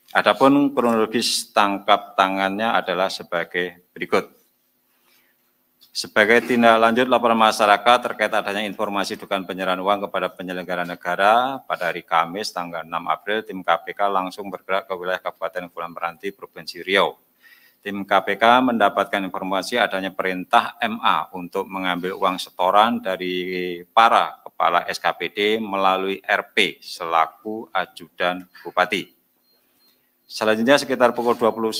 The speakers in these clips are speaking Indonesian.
Adapun kronologis tangkap tangannya adalah sebagai berikut. Sebagai tindak lanjut laporan masyarakat terkait adanya informasi dugaan penyerahan uang kepada penyelenggara negara pada hari Kamis tanggal 6 April, tim KPK langsung bergerak ke wilayah Kabupaten Kepulauan Meranti, Provinsi Riau. Tim KPK mendapatkan informasi adanya perintah MA untuk mengambil uang setoran dari para kepala SKPD melalui RP selaku ajudan Bupati. Selanjutnya sekitar pukul 21,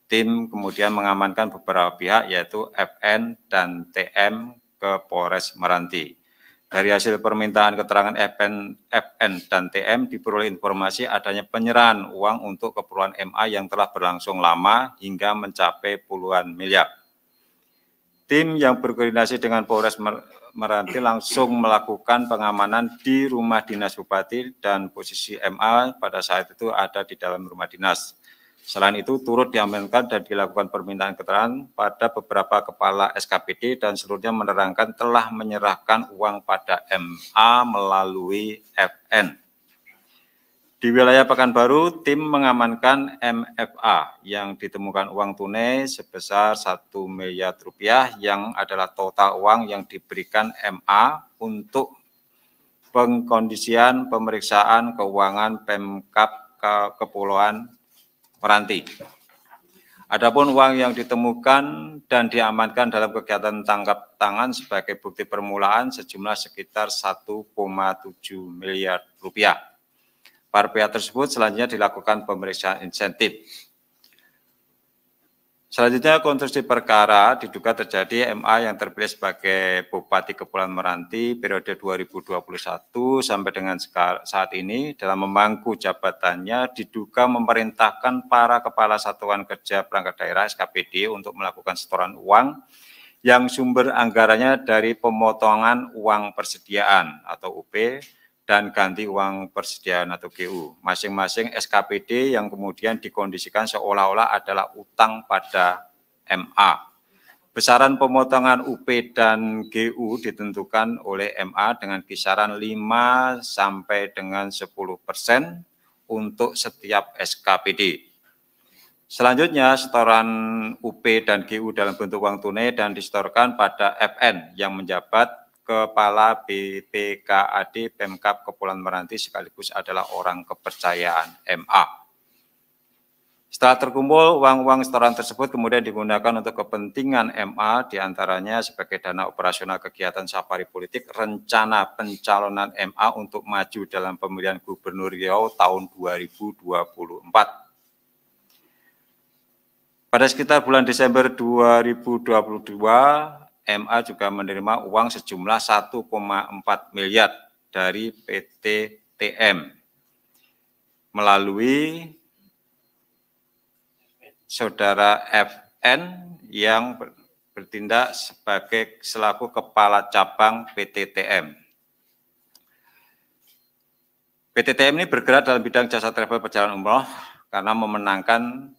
tim kemudian mengamankan beberapa pihak yaitu FN dan TM ke Polres Meranti. Dari hasil permintaan keterangan FN dan TM diperoleh informasi adanya penyerahan uang untuk keperluan MA yang telah berlangsung lama hingga mencapai puluhan miliar. Tim yang berkoordinasi dengan Polres Meranti langsung melakukan pengamanan di rumah dinas Bupati dan posisi MA pada saat itu ada di dalam rumah dinas. Selain itu, turut diamankan dan dilakukan permintaan keterangan pada beberapa kepala SKPD dan seluruhnya menerangkan telah menyerahkan uang pada MA melalui FN. Di wilayah Pekanbaru, tim mengamankan MFA yang ditemukan uang tunai sebesar 1 miliar rupiah yang adalah total uang yang diberikan MA untuk pengkondisian pemeriksaan keuangan Pemkab Kepulauan Meranti. Adapun uang yang ditemukan dan diamankan dalam kegiatan tangkap tangan sebagai bukti permulaan sejumlah sekitar 1,7 miliar rupiah. Para pihak tersebut selanjutnya dilakukan pemeriksaan insentif. Selanjutnya konstruksi perkara diduga terjadi MA yang terpilih sebagai Bupati Kepulauan Meranti periode 2021 sampai dengan saat ini dalam memangku jabatannya diduga memerintahkan para kepala satuan kerja perangkat daerah SKPD untuk melakukan setoran uang yang sumber anggarannya dari pemotongan uang persediaan atau UP dan ganti uang persediaan atau GU. Masing-masing SKPD yang kemudian dikondisikan seolah-olah adalah utang pada MA. Besaran pemotongan UP dan GU ditentukan oleh MA dengan kisaran 5 sampai dengan 10% untuk setiap SKPD. Selanjutnya, setoran UP dan GU dalam bentuk uang tunai dan disetorkan pada FN yang menjabat Kepala BPKAD Pemkab Kepulauan Meranti sekaligus adalah orang kepercayaan MA. Setelah terkumpul, uang-uang setoran tersebut kemudian digunakan untuk kepentingan MA, diantaranya sebagai dana operasional kegiatan safari politik, rencana pencalonan MA untuk maju dalam pemilihan Gubernur Riau tahun 2024. Pada sekitar bulan Desember 2022, MA juga menerima uang sejumlah 1,4 miliar dari PT TM melalui saudara FN yang bertindak sebagai selaku kepala cabang PT TM. PT TM ini bergerak dalam bidang jasa travel perjalanan umroh karena memenangkan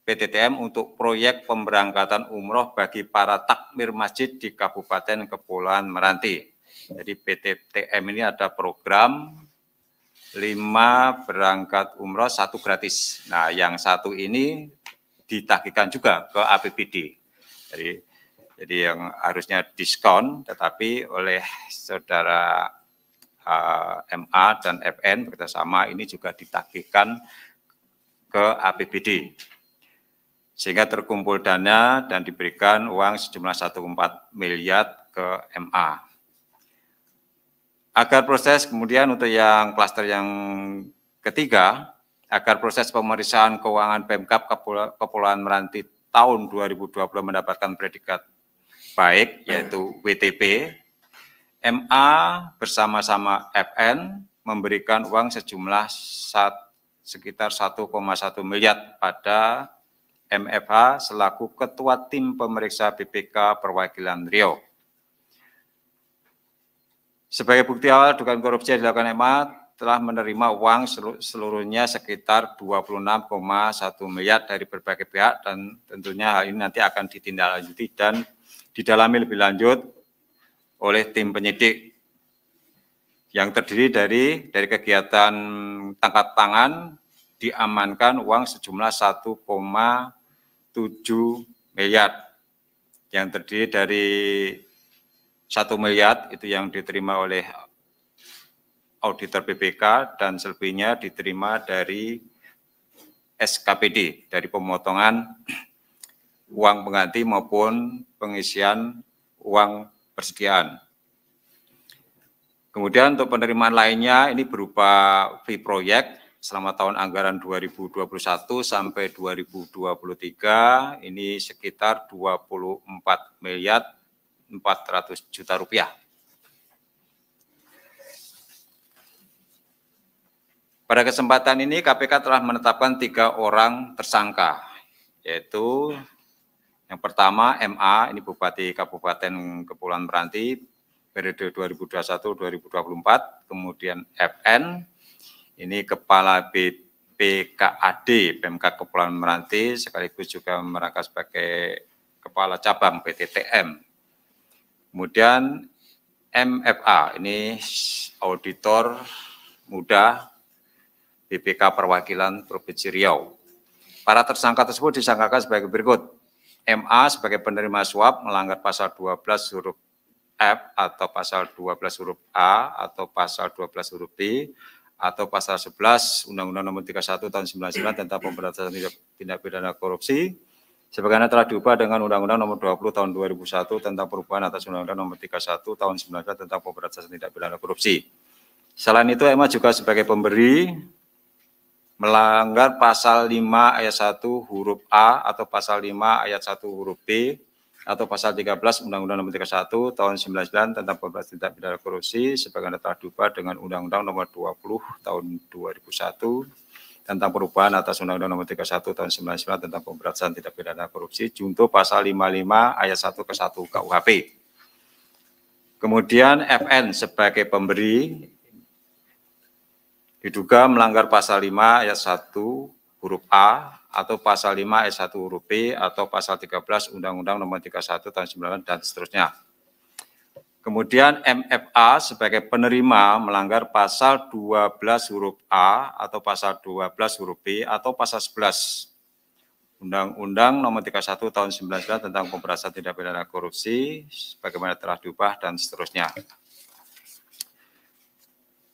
PT TM untuk proyek pemberangkatan umroh bagi para takmir masjid di Kabupaten Kepulauan Meranti. Jadi PT TM ini ada program 5 berangkat umroh 1 gratis. Nah, yang 1 ini ditagihkan juga ke APBD. Jadi yang harusnya diskon, tetapi oleh saudara MA dan FN bekerjasama ini juga ditagihkan ke APBD. Sehingga terkumpul dana dan diberikan uang sejumlah 1,4 miliar ke MA. Agar proses kemudian untuk yang klaster yang ketiga, agar proses pemeriksaan keuangan Pemkab Kepulauan Meranti tahun 2020 mendapatkan predikat baik, yaitu WTP, MA bersama-sama FN memberikan uang sejumlah sekitar 1,1 miliar pada MFH selaku Ketua Tim Pemeriksa BPK Perwakilan Riau. Sebagai bukti awal dugaan korupsi yang dilakukan MA telah menerima uang seluruhnya sekitar 26,1 miliar dari berbagai pihak dan tentunya hal ini nanti akan ditindaklanjuti dan didalami lebih lanjut oleh tim penyidik yang terdiri dari kegiatan tangkap tangan diamankan uang sejumlah 1,7 miliar yang terdiri dari 1 miliar itu yang diterima oleh auditor BPK dan selebihnya diterima dari SKPD, dari pemotongan uang pengganti maupun pengisian uang persediaan. Kemudian untuk penerimaan lainnya ini berupa fee proyek selama tahun anggaran 2021 sampai 2023 ini sekitar 24 miliar 400 juta rupiah. Pada kesempatan ini KPK telah menetapkan 3 orang tersangka, yaitu yang pertama MA, ini Bupati Kabupaten Kepulauan Meranti, periode 2021-2024, kemudian FN, ini Kepala BPKAD, PMK Kepulauan Meranti, sekaligus juga merangkap sebagai Kepala Cabang PTTM. Kemudian MFA, ini Auditor Muda BPK Perwakilan Provinsi Riau. Para tersangka tersebut disangkakan sebagai berikut. MA sebagai penerima suap melanggar pasal 12 huruf F atau pasal 12 huruf A atau pasal 12 huruf B atau pasal 11 Undang-Undang Nomor 31 Tahun 99 tentang pemberantasan tindak pidana korupsi sebagaimana telah diubah dengan Undang-Undang Nomor 20 Tahun 2001 tentang perubahan atas Undang-Undang Nomor 31 Tahun 99 tentang pemberantasan tindak pidana korupsi. Selain itu, MA juga sebagai pemberi melanggar pasal 5 ayat 1 huruf A atau pasal 5 ayat 1 huruf B atau pasal 13 Undang-Undang Nomor 31 Tahun 99 tentang pemberantasan tindak pidana korupsi sebagaimana telah diubah dengan Undang-Undang Nomor 20 Tahun 2001 tentang perubahan atas Undang-Undang Nomor 31 Tahun 99 tentang pemberantasan tindak pidana korupsi junto pasal 55 ayat 1 ke 1 KUHP. Kemudian FN sebagai pemberi diduga melanggar pasal 5 ayat 1 huruf A atau pasal 5 ayat 1 huruf B atau pasal 13 Undang-Undang Nomor 31 Tahun 99 dan seterusnya. Kemudian MFA sebagai penerima melanggar pasal 12 huruf A atau pasal 12 huruf B atau pasal 11 Undang-Undang Nomor 31 Tahun 99 tentang pemberantasan tindak pidana korupsi sebagaimana telah diubah dan seterusnya.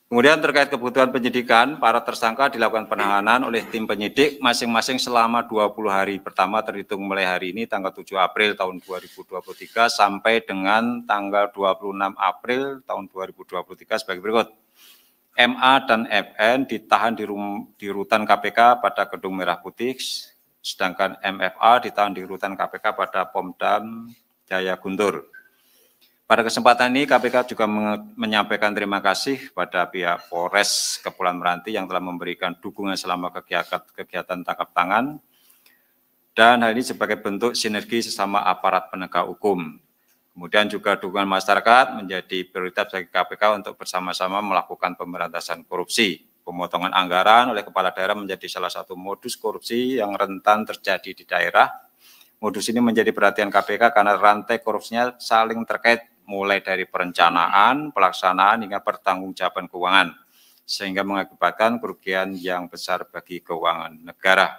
Kemudian terkait kebutuhan penyidikan, para tersangka dilakukan penahanan oleh tim penyidik masing-masing selama 20 hari pertama terhitung mulai hari ini tanggal 7 April tahun 2023 sampai dengan tanggal 26 April tahun 2023 sebagai berikut. MA dan FN ditahan di rutan KPK pada Gedung Merah Putih, sedangkan MFA ditahan di rutan KPK pada Pomdam Jaya Guntur. Pada kesempatan ini KPK juga menyampaikan terima kasih pada pihak Polres Kepulauan Meranti yang telah memberikan dukungan selama kegiatan tangkap tangan dan hal ini sebagai bentuk sinergi sesama aparat penegak hukum. Kemudian juga dukungan masyarakat menjadi prioritas bagi KPK untuk bersama-sama melakukan pemberantasan korupsi. Pemotongan anggaran oleh kepala daerah menjadi salah satu modus korupsi yang rentan terjadi di daerah. Modus ini menjadi perhatian KPK karena rantai korupsinya saling terkait mulai dari perencanaan, pelaksanaan, hingga pertanggungjawaban keuangan, sehingga mengakibatkan kerugian yang besar bagi keuangan negara.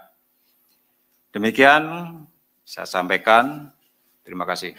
Demikian saya sampaikan. Terima kasih.